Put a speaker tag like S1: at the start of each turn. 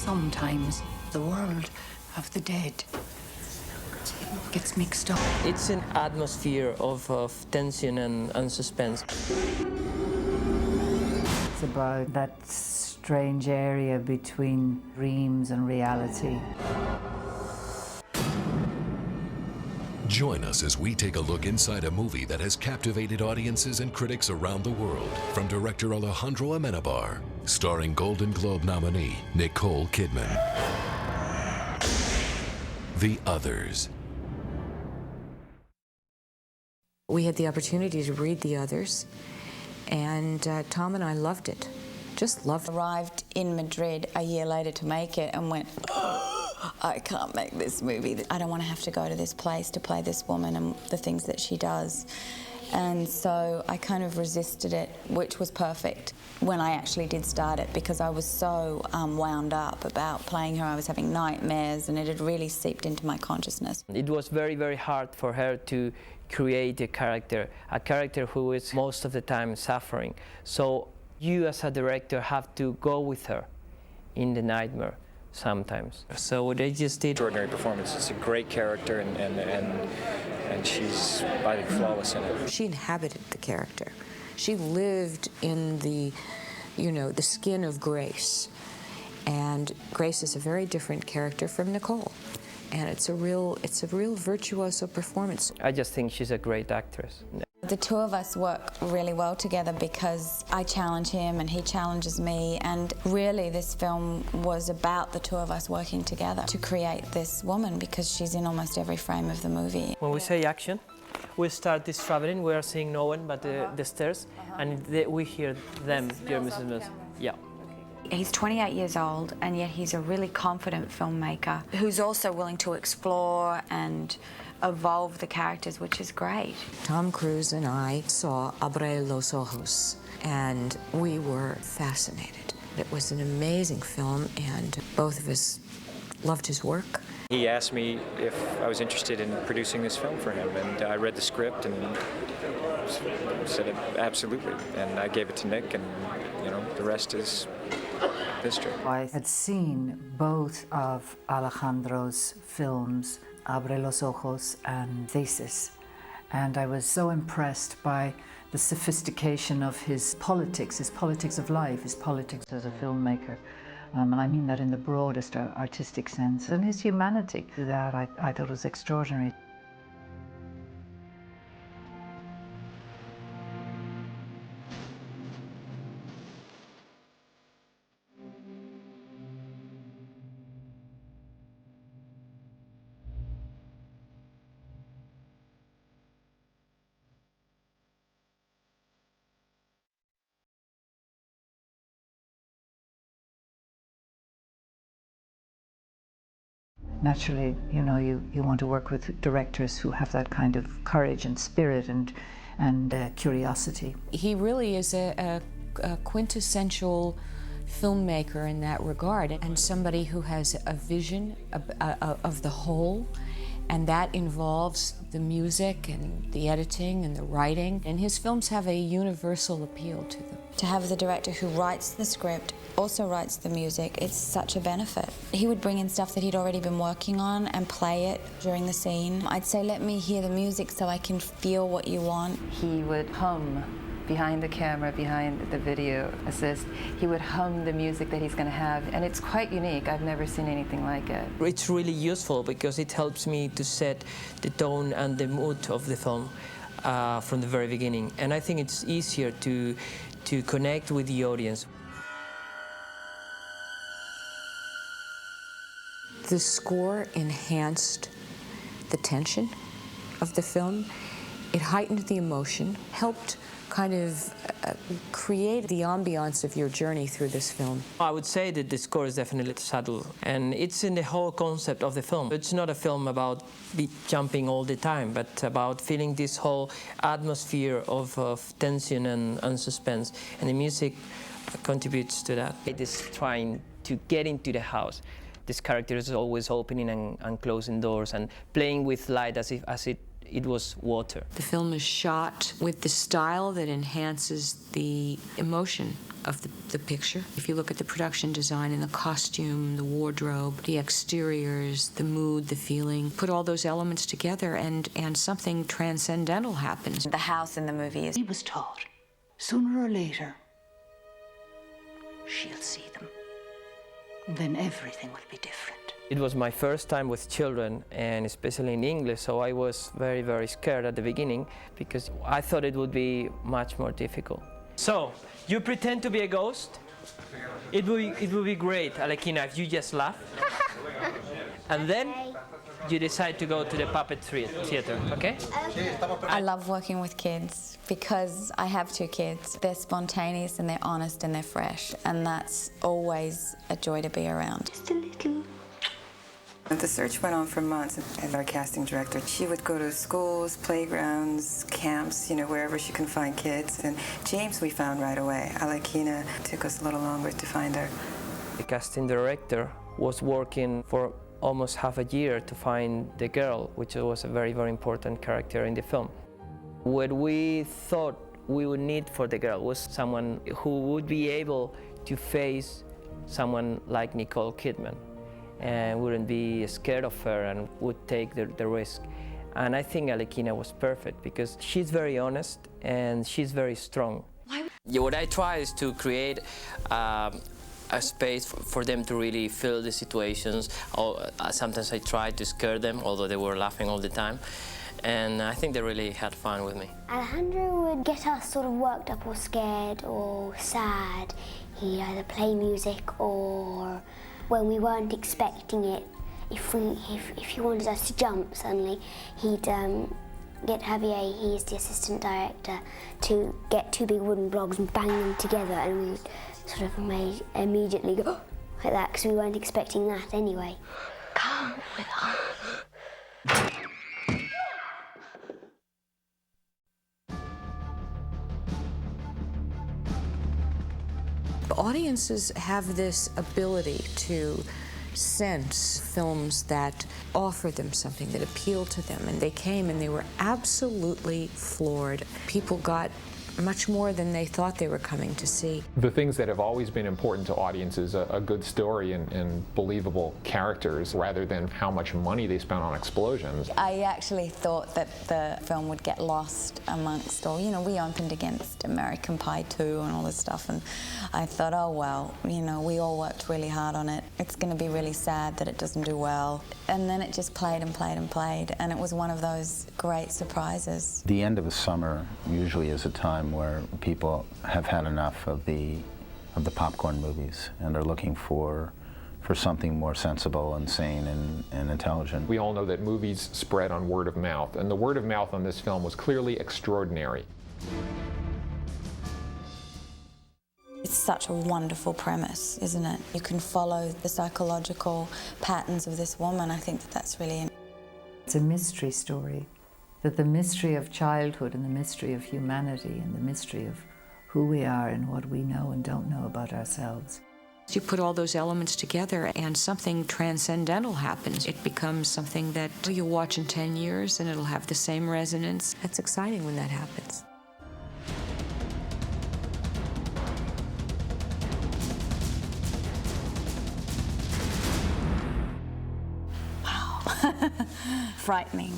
S1: Sometimes the world of the dead gets mixed up.
S2: It's an atmosphere of tension and suspense.
S3: It's about that strange area between dreams and reality.
S4: Join us as we take a look inside a movie that has captivated audiences and critics around the world. From director Alejandro Amenábar, starring Golden Globe nominee Nicole Kidman. The Others.
S5: We had the opportunity to read The Others, and Tom and I loved it. Just loved it.
S6: Arrived in Madrid a year later to make it and went, I can't make this movie. I don't want to have to go to this place to play this woman and the things that she does. And so I kind of resisted it, which was perfect when I actually did start it, because I was so wound up about playing her. I was having nightmares, and it had really seeped into my consciousness.
S2: It was very, very hard for her to create a character who is most of the time suffering. So you as a director have to go with her in the nightmare sometimes. So what they just did.
S7: Extraordinary performance. It's a great character, and she's, I think, flawless in it.
S5: She inhabited the character. She lived in the, the skin of Grace. And Grace is a very different character from Nicole. And it's a real virtuoso performance.
S2: I just think she's a great actress.
S6: The two of us work really well together because I challenge him and he challenges me, and really this film was about the two of us working together to create this woman, because she's in almost every frame of the movie.
S2: When we say action, we start this traveling, we are seeing no one but the stairs, and we hear them, dear Mrs. Mills. Yeah.
S6: He's 28 years old, and yet he's a really confident filmmaker who's also willing to explore and evolve the characters, which is great.
S5: Tom Cruise and I saw Abre los Ojos, and we were fascinated. It was an amazing film, and both of us loved his work.
S7: He asked me if I was interested in producing this film for him, and I read the script and said absolutely. And I gave it to Nick, and the rest is history.
S3: I had seen both of Alejandro's films, Abre los Ojos and Thesis, and I was so impressed by the sophistication of his politics of life, his politics as a filmmaker. And I mean that in the broadest artistic sense, and his humanity. That I thought was extraordinary. Naturally, you want to work with directors who have that kind of courage and spirit and curiosity.
S5: He really is a quintessential filmmaker in that regard, and somebody who has a vision of the whole, and that involves the music and the editing and the writing, and his films have a universal appeal to them.
S6: To have the director who writes the script also writes the music, it's such a benefit. He would bring in stuff that he'd already been working on and play it during the scene. I'd say, let me hear the music so I can feel what you want.
S8: He would hum behind the camera, behind the video assist. He would hum the music that he's going to have, and it's quite unique. I've never seen anything like it.
S2: It's really useful because it helps me to set the tone and the mood of the film from the very beginning, and I think it's easier to connect with the audience.
S5: The score enhanced the tension of the film. It heightened the emotion, helped kind of create the ambiance of your journey through this film.
S2: I would say that the score is definitely subtle, and it's in the whole concept of the film. It's not a film about jumping all the time, but about feeling this whole atmosphere of tension and suspense, and the music contributes to that. It is trying to get into the house. This character is always opening and closing doors and playing with light as it was water.
S5: The film is shot with the style that enhances the emotion of the picture. If you look at the production design and the costume, the wardrobe, the exteriors, the mood, the feeling, put all those elements together and something transcendental happens.
S6: The house in the movie is...
S1: He was taught, sooner or later, she'll see them. Then everything will be different.
S2: It was my first time with children, and especially in English, so I was very, very scared at the beginning because I thought it would be much more difficult. So, you pretend to be a ghost? It will be great, Alakina, if you just laugh. And then you decide to go to the puppet theater, okay?
S6: I love working with kids because I have 2 kids. They're spontaneous and they're honest and they're fresh, and that's always a joy to be around.
S1: Just a little.
S9: The search went on for months, and our casting director, she would go to schools, playgrounds, camps, you know, wherever she can find kids. And James we found right away. Alakina took us a little longer to find her.
S2: The casting director was working for almost half a year to find the girl, which was a very, very important character in the film. What we thought we would need for the girl was someone who would be able to face someone like Nicole Kidman and wouldn't be scared of her and would take the risk. And I think Alakina was perfect because she's very honest and she's very strong. What I try is to create a space for them to really feel the situations. Sometimes I tried to scare them, although they were laughing all the time. And I think they really had fun with me.
S10: Alejandro would get us sort of worked up or scared or sad. He'd either play music or when we weren't expecting it, if he wanted us to jump suddenly, he'd get Javier, he's the assistant director, to get 2 big wooden blocks and bang them together, and we sort of immediately go like that because we weren't expecting that anyway. Come with us.
S5: Audiences have this ability to sense films that offer them something, that appeal to them, and they came and they were absolutely floored. People got much more than they thought they were coming to see.
S11: The things that have always been important to audiences, a good story and believable characters, rather than how much money they spent on explosions.
S6: I actually thought that the film would get lost amongst all, you know, we opened against American Pie 2 and all this stuff, and I thought, oh well, you know, we all worked really hard on it. It's going to be really sad that it doesn't do well. And then it just played and played and played, and it was one of those great surprises.
S12: The end of the summer usually is a time where people have had enough of the popcorn movies and are looking for something more sensible and sane and intelligent.
S11: We all know that movies spread on word of mouth, and the word of mouth on this film was clearly extraordinary.
S6: It's such a wonderful premise, isn't it? You can follow the psychological patterns of this woman. I think that that's really...
S3: It's a mystery story, that the mystery of childhood and the mystery of humanity and the mystery of who we are and what we know and don't know about ourselves.
S5: You put all those elements together and something transcendental happens. It becomes something that you'll watch in 10 years and it'll have the same resonance. That's exciting when that happens.
S6: Frightening.